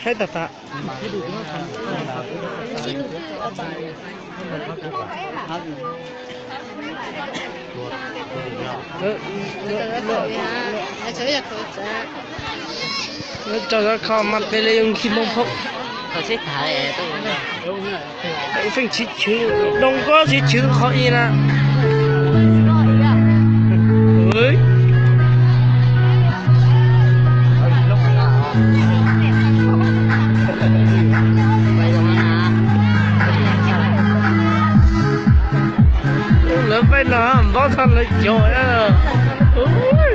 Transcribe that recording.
ให้ตาตาแล้วจะเข้ามาไปเลยยังคิดมองพกเขาใช้ถ่ายตัวไอ้ฟิงชิดชื่อลงก็ชิดชื่อเขาอีนะเฮ้ยไปหนาบ้าทันเลยจ่อยอ่ะโอ้ย